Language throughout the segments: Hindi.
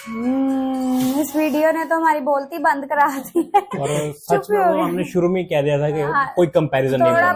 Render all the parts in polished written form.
इस वीडियो ने तो हमारी बोलती बंद करा दी है। और सच में वो हमने शुरू में कह दिया था कि कोई कंपैरिजन नहीं करना।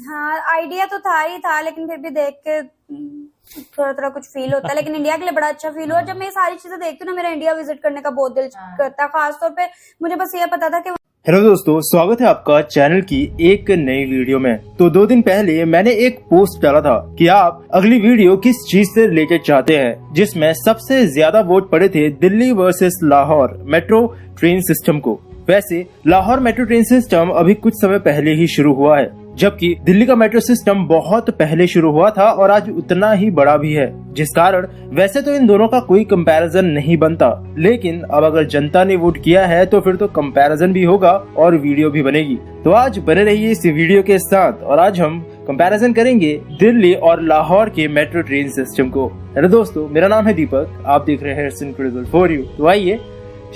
हाँ, आइडिया तो था ही था, लेकिन फिर भी देख के थोड़ा थोड़ा कुछ फील होता है। लेकिन इंडिया के लिए बड़ा अच्छा फील हुआ। जब मैं ये सारी चीजें देखती हूँ ना, मेरा इंडिया विजिट करने का बहुत दिल करता है। खासतौर पे मुझे बस ये पता था कि हेलो दोस्तों, स्वागत है आपका चैनल की एक नई वीडियो में। तो 2 दिन पहले मैंने एक पोस्ट डाला था कि आप अगली वीडियो किस चीज से रिलेटेड चाहते हैं, जिसमें सबसे ज्यादा वोट पड़े थे Delhi versus Lahore metro train system को। वैसे लाहौर मेट्रो ट्रेन सिस्टम अभी कुछ समय पहले ही शुरू हुआ है, जबकि दिल्ली का मेट्रो सिस्टम बहुत पहले शुरू हुआ था और आज उतना ही बड़ा भी है, जिस कारण वैसे तो इन दोनों का कोई कंपैरिजन नहीं बनता। लेकिन अब अगर जनता ने वोट किया है तो फिर तो कंपैरिजन भी होगा और वीडियो भी बनेगी। तो आज बने रहिए इस वीडियो के साथ और आज हम कंपैरिजन करेंगे दिल्ली और लाहौर के मेट्रो ट्रेन सिस्टम को। हेलो दोस्तों, मेरा नाम है दीपक, आप देख रहे हैं इट्स इनक्रेडिबल फॉर यू। तो आइए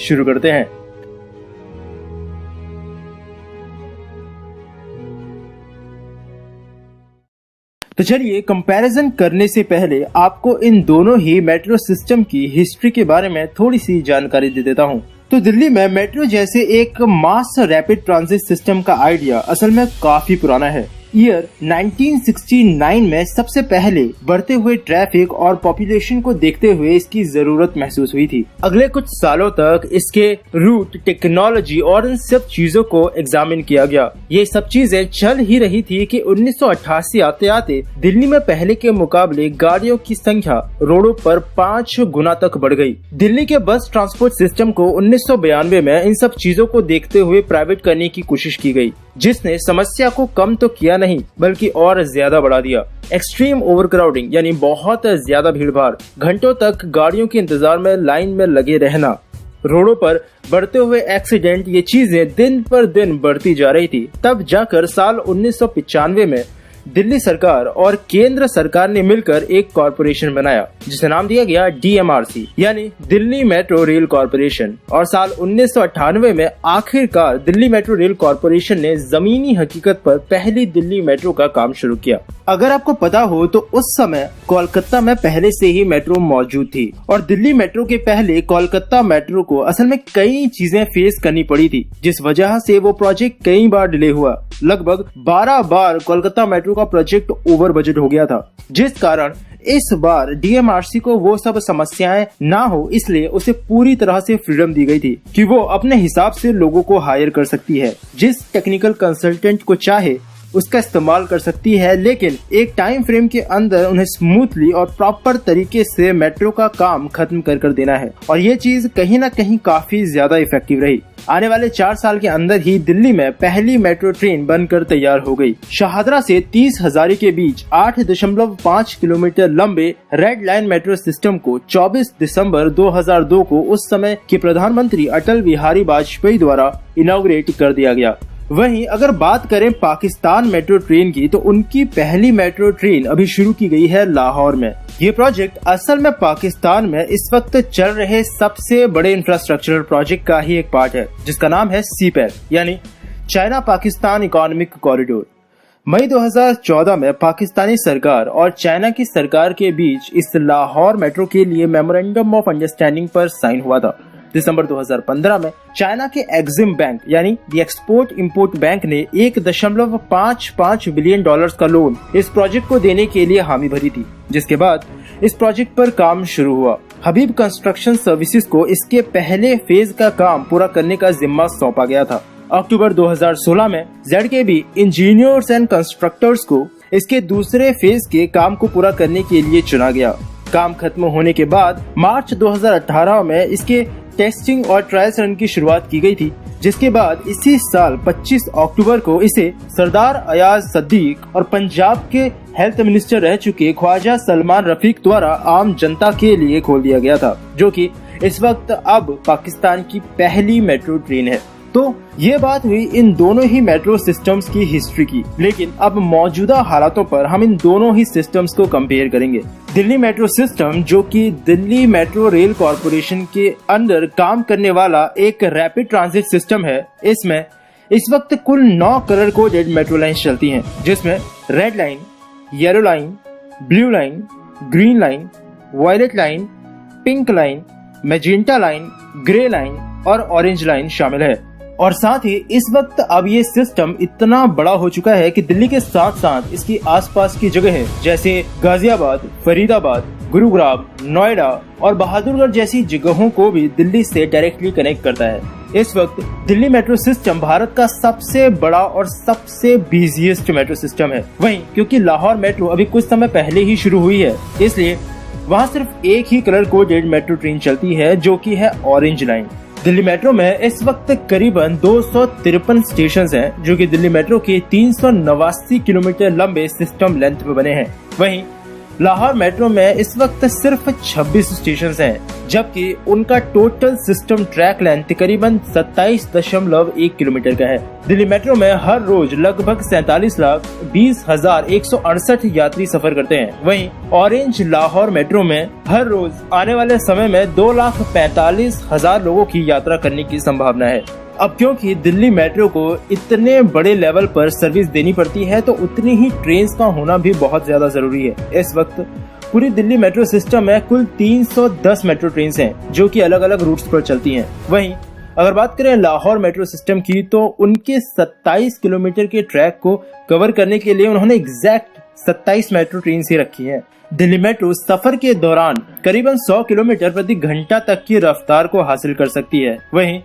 शुरू करते हैं। तो चलिए कंपैरिजन करने से पहले आपको इन दोनों ही मेट्रो सिस्टम की हिस्ट्री के बारे में थोड़ी सी जानकारी दे देता हूँ। तो दिल्ली में मेट्रो जैसे एक मास रैपिड ट्रांजिट सिस्टम का आइडिया असल में काफी पुराना है। ईयर 1969 में सबसे पहले बढ़ते हुए ट्रैफिक और पॉपुलेशन को देखते हुए इसकी जरूरत महसूस हुई थी। अगले कुछ सालों तक इसके रूट, टेक्नोलॉजी और इन सब चीजों को एग्जामिन किया गया। ये सब चीजें चल ही रही थी कि 1988 आते आते दिल्ली में पहले के मुकाबले गाड़ियों की संख्या रोडों पर 5 गुना तक बढ़ गई। दिल्ली के बस ट्रांसपोर्ट सिस्टम को 1992 में इन सब चीजों को देखते हुए प्राइवेट करने की कोशिश की गई, जिसने समस्या को कम तो किया नहीं बल्कि और ज्यादा बढ़ा दिया। एक्सट्रीम ओवरक्राउडिंग यानी बहुत ज्यादा भीड़भाड़, घंटों तक गाड़ियों के इंतजार में लाइन में लगे रहना, रोडों पर बढ़ते हुए एक्सीडेंट, ये चीजें दिन पर दिन बढ़ती जा रही थी। तब जाकर साल 1995 में दिल्ली सरकार और केंद्र सरकार ने मिलकर एक कॉरपोरेशन बनाया, जिसे नाम दिया गया DMRC यानी दिल्ली मेट्रो रेल कॉरपोरेशन। और साल 1998 में आखिरकार दिल्ली मेट्रो रेल कॉरपोरेशन ने जमीनी हकीकत पर पहली दिल्ली मेट्रो का काम शुरू किया। अगर आपको पता हो तो उस समय कोलकाता में पहले से ही मेट्रो मौजूद थी और दिल्ली मेट्रो के पहले कोलकाता मेट्रो को असल में कई चीजें फेस करनी पड़ी थी, जिस वजह से वो प्रोजेक्ट कई बार डिले हुआ। लगभग 12 बार कोलकाता मेट्रो का प्रोजेक्ट ओवर बजट हो गया था, जिस कारण इस बार DMRC को वो सब समस्याएं ना हो, इसलिए उसे पूरी तरह से फ्रीडम दी गई थी कि वो अपने हिसाब से लोगों को हायर कर सकती है, जिस टेक्निकल कंसल्टेंट को चाहे उसका इस्तेमाल कर सकती है, लेकिन एक टाइम फ्रेम के अंदर उन्हें स्मूथली और प्रॉपर तरीके से मेट्रो का काम खत्म कर देना है। और ये चीज कहीं ना कहीं काफी ज्यादा इफेक्टिव रही। आने वाले 4 साल के अंदर ही दिल्ली में पहली मेट्रो ट्रेन बनकर तैयार हो गई। शाहदरा से 30 हजारी के बीच 8.5 किलोमीटर लंबे रेड लाइन मेट्रो सिस्टम को 24 दिसंबर 2002 को उस समय के प्रधानमंत्री अटल बिहारी वाजपेयी द्वारा इनॉग्रेट कर दिया गया। वहीं अगर बात करें पाकिस्तान मेट्रो ट्रेन की, तो उनकी पहली मेट्रो ट्रेन अभी शुरू की गई है लाहौर में। ये प्रोजेक्ट असल में पाकिस्तान में इस वक्त चल रहे सबसे बड़े इंफ्रास्ट्रक्चरल प्रोजेक्ट का ही एक पार्ट है, जिसका नाम है CPEC यानी चाइना पाकिस्तान इकोनॉमिक कॉरिडोर। मई 2014 में पाकिस्तानी सरकार और चाइना की सरकार के बीच इस लाहौर मेट्रो के लिए मेमोरेंडम ऑफ अंडरस्टैंडिंग पर साइन हुआ था। दिसंबर 2015 में चाइना के एक्सिम बैंक यानी द एक्सपोर्ट इंपोर्ट बैंक ने $1.55 बिलियन का लोन इस प्रोजेक्ट को देने के लिए हामी भरी थी, जिसके बाद इस प्रोजेक्ट पर काम शुरू हुआ। हबीब कंस्ट्रक्शन सर्विसेज को इसके पहले फेज का काम पूरा करने का जिम्मा सौंपा गया था। अक्टूबर 2016 में ZKB इंजीनियर्स एंड कंस्ट्रक्टर्स को इसके दूसरे फेज के काम को पूरा करने के लिए चुना गया। काम खत्म होने के बाद मार्च 2018 में इसके टेस्टिंग और ट्रायल रन की शुरुआत की गई थी, जिसके बाद इसी साल 25 अक्टूबर को इसे सरदार अयाज सद्दीक और पंजाब के हेल्थ मिनिस्टर रह चुके ख्वाजा सलमान रफीक द्वारा आम जनता के लिए खोल दिया गया था, जो कि इस वक्त अब पाकिस्तान की पहली मेट्रो ट्रेन है। तो ये बात हुई इन दोनों ही मेट्रो सिस्टम्स की हिस्ट्री की, लेकिन अब मौजूदा हालातों पर हम इन दोनों ही सिस्टम्स को कंपेयर करेंगे। दिल्ली मेट्रो सिस्टम, जो कि दिल्ली मेट्रो रेल कॉरपोरेशन के अंदर काम करने वाला एक रैपिड ट्रांजिट सिस्टम है, इसमें इस वक्त कुल 9 कलर कोडेड मेट्रो लाइन चलती हैं, जिसमें red line, yellow line, blue line, green line, violet line, pink line, magenta line, grey line और ऑरेंज लाइन शामिल है। और साथ ही इस वक्त अब ये सिस्टम इतना बड़ा हो चुका है कि दिल्ली के साथ साथ इसकी आसपास की जगह है जैसे गाजियाबाद, फरीदाबाद, गुरुग्राम, नोएडा और बहादुरगढ़ जैसी जगहों को भी दिल्ली से डायरेक्टली कनेक्ट करता है। इस वक्त दिल्ली मेट्रो सिस्टम भारत का सबसे बड़ा और सबसे बिजिएस्ट मेट्रो सिस्टम है। वहीं क्योंकि लाहौर मेट्रो अभी कुछ समय पहले ही शुरू हुई है, इसलिए वहाँ सिर्फ एक ही कलर कोडेड मेट्रो ट्रेन चलती है जो कि है ऑरेंज लाइन। दिल्ली मेट्रो में इस वक्त करीबन 253 स्टेशन हैं, जो कि दिल्ली मेट्रो के 389 किलोमीटर लंबे सिस्टम लेंथ में बने हैं। वहीं लाहौर मेट्रो में इस वक्त सिर्फ 26 स्टेशन हैं, जबकि उनका टोटल सिस्टम ट्रैक लेंथ करीबन 27.1 किलोमीटर का है। दिल्ली मेट्रो में हर रोज लगभग 47,20,168 यात्री सफर करते हैं। वहीं ऑरेंज लाहौर मेट्रो में हर रोज आने वाले समय में 2,45,000 लोगों की यात्रा करने की संभावना है। अब क्योंकि दिल्ली मेट्रो को इतने बड़े लेवल पर सर्विस देनी पड़ती है, तो उतनी ही ट्रेन्स का होना भी बहुत ज्यादा जरूरी है। इस वक्त पूरी दिल्ली मेट्रो सिस्टम में कुल 310 मेट्रो ट्रेन्स हैं, जो कि अलग अलग रूट्स पर चलती हैं। वहीं अगर बात करें लाहौर मेट्रो सिस्टम की, तो उनके 27 किलोमीटर के ट्रैक को कवर करने के लिए उन्होंने एग्जैक्ट 27 मेट्रो ट्रेन ही रखी है। दिल्ली मेट्रो सफर के दौरान करीबन 100 किलोमीटर प्रति घंटा तक की रफ्तार को हासिल कर सकती है। वहीं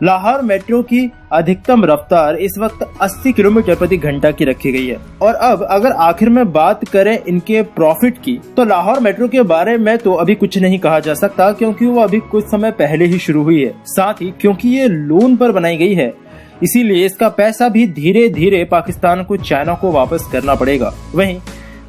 लाहौर मेट्रो की अधिकतम रफ्तार इस वक्त 80 किलोमीटर प्रति घंटा की रखी गई है। और अब अगर आखिर में बात करें इनके प्रॉफिट की, तो लाहौर मेट्रो के बारे में तो अभी कुछ नहीं कहा जा सकता, क्योंकि वो अभी कुछ समय पहले ही शुरू हुई है। साथ ही क्योंकि ये लोन पर बनाई गई है, इसीलिए इसका पैसा भी धीरे धीरे पाकिस्तान को, चाइना को वापस करना पड़ेगा। वहीं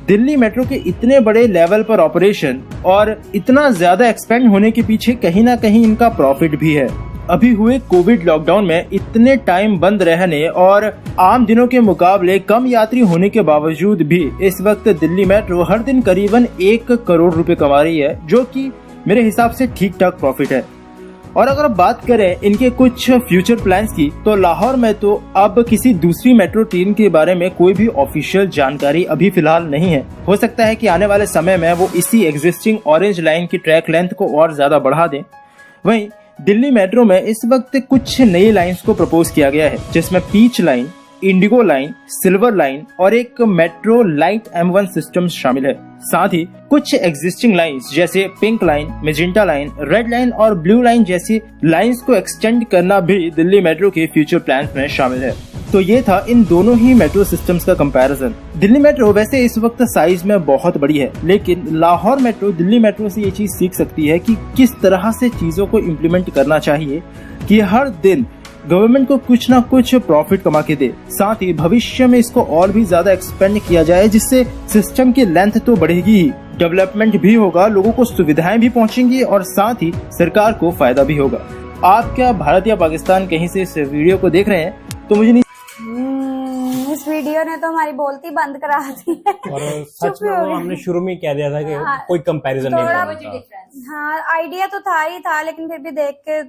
दिल्ली मेट्रो के इतने बड़े लेवल पर ऑपरेशन और इतना ज्यादा एक्सपेंड होने के पीछे कहीं ना कहीं इनका प्रॉफिट भी है। अभी हुए कोविड लॉकडाउन में इतने टाइम बंद रहने और आम दिनों के मुकाबले कम यात्री होने के बावजूद भी इस वक्त दिल्ली मेट्रो हर दिन करीबन 1 करोड़ रुपए कमा रही है, जो कि मेरे हिसाब से ठीक ठाक प्रॉफिट है। और अगर बात करें इनके कुछ फ्यूचर प्लान्स की, तो लाहौर में तो अब किसी दूसरी मेट्रो ट्रेन के बारे में कोई भी ऑफिशियल जानकारी अभी फिलहाल नहीं है। हो सकता है कि आने वाले समय में वो इसी एग्जिस्टिंग ऑरेंज लाइन की ट्रैक लेंथ को और ज्यादा बढ़ा दें। वहीं दिल्ली मेट्रो में इस वक्त कुछ नई लाइंस को प्रपोज किया गया है, जिसमें peach line, indigo line, silver line और एक मेट्रो लाइट M1 सिस्टम शामिल है। साथ ही कुछ एग्जिस्टिंग लाइंस जैसे pink line, magenta line, red line और ब्लू लाइन जैसी लाइंस को एक्सटेंड करना भी दिल्ली मेट्रो के फ्यूचर प्लान्स में शामिल है। तो ये था इन दोनों ही मेट्रो सिस्टम्स का कंपैरिजन। दिल्ली मेट्रो वैसे इस वक्त साइज में बहुत बड़ी है, लेकिन लाहौर मेट्रो दिल्ली मेट्रो से ये चीज सीख सकती है कि किस तरह से चीजों को इम्प्लीमेंट करना चाहिए कि हर दिन गवर्नमेंट को कुछ ना कुछ प्रॉफिट कमा के दे। साथ ही भविष्य में इसको और भी ज्यादा एक्सपेंड किया जाए, जिससे सिस्टम की लेंथ तो बढ़ेगी ही, डेवलपमेंट भी होगा, लोगों को सुविधाएं भी पहुंचेंगी और साथ ही सरकार को फायदा भी होगा। आप क्या भारत या पाकिस्तान कहीं से इस वीडियो को देख रहे हैं तो मुझे नहीं, इस वीडियो ने तो हमारी बोलती बंद करा दी है। और सच में वो हमने शुरू में कह दिया था कि कोई कंपैरिजन नहीं करना। हाँ, आइडिया तो था ही था, लेकिन फिर भी देख के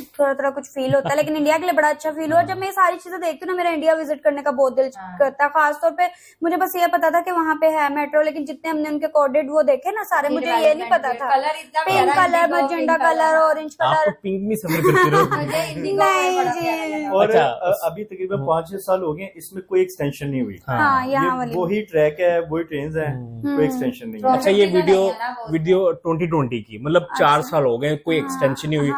थोड़ा थोड़ा कुछ फील होता है। लेकिन इंडिया के लिए बड़ा अच्छा फील हुआ। जब मैं ये सारी चीजें देखती हूँ ना, मेरा इंडिया विजिट करने का बहुत दिल करता है। खासतौर पे मुझे बस ये पता था कि वहाँ पे है मेट्रो, लेकिन जितने हमने उनके कोडेड वो देखे ना सारे, मुझे ये नहीं पता था। Pink colour, magenta colour, orange colour, pink में सफर करती रहो। नहीं जी। और अभी तकरीबन 5-6 साल हो गए, इसमें कोई एक्सटेंशन नहीं हुई। हाँ, यहाँ वाली वही ट्रैक है, वही ट्रेन है, कोई एक्सटेंशन नहीं है। अच्छा, ये वीडियो 2020 की, मतलब 4 साल हो गए, कोई एक्सटेंशन नहीं हुई।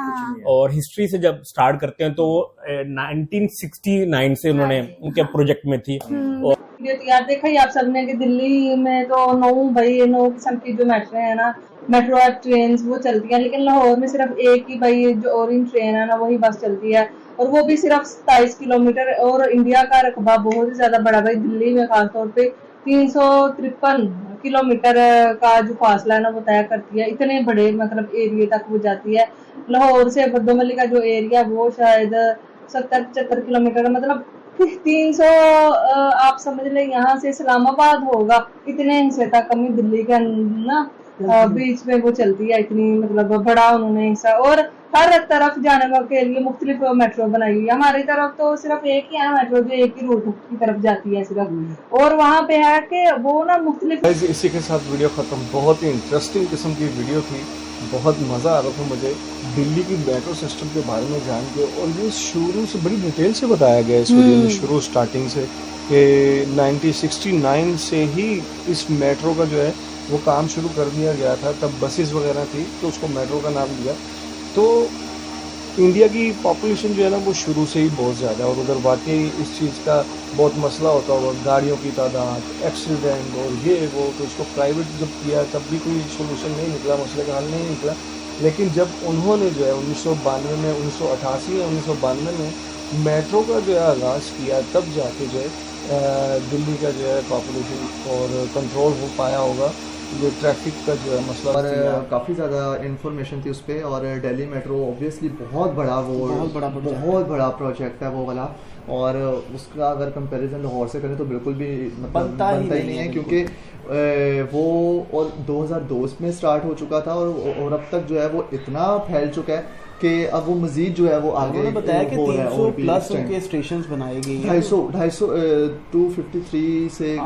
और हिस्ट्री से जब स्टार्ट करते हैं तो 1969 से उन्होंने उनके प्रोजेक्ट में थी। और यार देखा ही आप सबने कि दिल्ली में तो 9 किस्म की जो मेट्रो है ना, मेट्रो ट्रेन वो चलती है, लेकिन लाहौर में सिर्फ एक ही भाई जो ऑरेंज ट्रेन है ना, वही बस चलती है, और वो भी सिर्फ 27 किलोमीटर। और इंडिया का रकबा बहुत ही ज्यादा बड़ा भाई, दिल्ली में खासतौर पे 353 किलोमीटर का जो फासला है ना वो तय करती है। इतने बड़े मतलब एरिया तक वो जाती है। लाहौर से बद्दोमली का जो एरिया वो शायद 70-75 किलोमीटर, मतलब 300 आप समझ लें यहाँ से इस्लामाबाद होगा, इतने हिस्से तक कमी दिल्ली के ना बीच में वो चलती है। इतनी मतलब बड़ा उन्होंने हिस्सा, और हर तरफ जाने के लिए मुख्तलिफ मेट्रो बनाई हुई है। हमारी तरफ तो सिर्फ एक ही है मेट्रो, जो एक ही रूट की तरफ जाती है सिर्फ, और वहाँ पे है कि वो ना मुख्तलिफ। इसी के साथ वीडियो खत्म। बहुत ही इंटरेस्टिंग किस्म की वीडियो थी बहुत मज़ा आ रहा था मुझे दिल्ली की मेट्रो सिस्टम के बारे में जान के, और ये शुरू से बड़ी डिटेल से बताया गया है इस वीडियो में, शुरू स्टार्टिंग से कि 1969 से ही इस मेट्रो का जो है वो काम शुरू कर दिया गया था। तब बसेस वगैरह थी तो उसको मेट्रो का नाम दिया। तो इंडिया की पॉपुलेशन जो है ना वो शुरू से ही बहुत ज़्यादा है, और उधर वाकई इस चीज़ का बहुत मसला होता होगा, गाड़ियों की तादाद, एक्सीडेंट और ये वो। तो इसको प्राइवेट जब किया तब भी कोई सोल्यूशन नहीं निकला, मसले का हल नहीं निकला। लेकिन जब उन्होंने जो है 1992 में, 1988 या 1992 में मेट्रो का जो है आगाज़ किया, तब जाके जो है दिल्ली का जो है पॉपुलेशन और कंट्रोल हो पाया होगा। ये ट्रैफिक का जो है मसला और काफ़ी ज़्यादा इन्फॉर्मेशन थी उस पर। और दिल्ली मेट्रो ऑब्वियसली बहुत बड़ा प्रोजेक्ट है वो वाला, और उसका अगर कंपैरिजन लाहौर से करें तो बिल्कुल भी मतलब बनता ही नहीं है, क्योंकि वो और 2002 में स्टार्ट हो चुका था, और अब तक जो है वो इतना फैल चुका है कि अब वो मजीद जो है वो आगे बताया कि 300 प्लस उनके स्टेशंस बनाए गए हैं, 253 से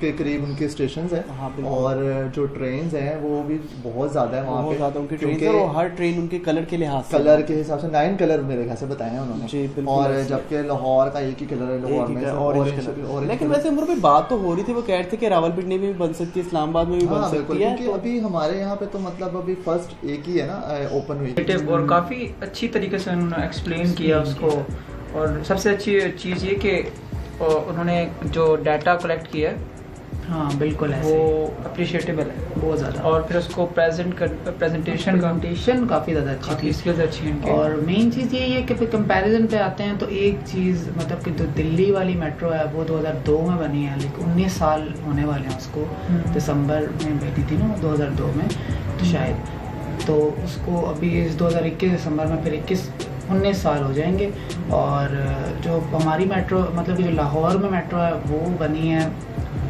के करीब उनके स्टेशंस हैं। और जो ट्रेन्स हैं वो भी बहुत ज़्यादा है वहाँ पे, उनकी ट्रेन, और हर ट्रेन उनके कलर के लिहाज से, कलर के हिसाब से 9 कलर मेरे ख्याल से बताए हैं उन्होंने, और जबकि लाहौर का एक ही कलर है, लाहौर में ऑरेंज। लेकिन वैसे उम्र पे बात तो हो रही थी, वो कह रहे थे कि रावलपिंडी में भी बन सकती है, इस्लामाबाद में भी बन सकती है, क्योंकि अभी हमारे यहाँ पे तो मतलब अभी फर्स्ट एक ही है ना ओपन हुई, और काफ़ी अच्छी तरीके से उन्होंने एक्सप्लेन किया उसको। और सबसे अच्छी चीज़ ये कि उन्होंने जो डाटा कलेक्ट किया है, हाँ बिल्कुल है, वो अप्रिशिएटेबल है बहुत ज़्यादा। और फिर उसको प्रेजेंटेशन काफ़ी ज़्यादा अच्छी थी, स्किल्स अच्छी हैं। और मेन चीज़ यही है कि फिर कंपैरिजन पे आते हैं तो एक चीज़ मतलब कि जो दिल्ली वाली मेट्रो है वो 2002 में बनी है, लेकिन 19 साल होने वाले हैं उसको, दिसंबर में बनी थी ना 2002 में तो शायद, तो उसको अभी इस 2021 दिसंबर में फिर 19 साल हो जाएंगे। और जो हमारी मेट्रो मतलब कि जो लाहौर में मेट्रो है वो बनी है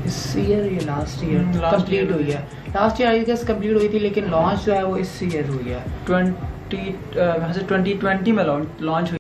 इस ईयर या लास्ट ईयर कंप्लीट हुई है, last year I guess complete हुई थी, लेकिन लॉन्च जो है वो इस ईयर हुई है, 2020 में लॉन्च हुई।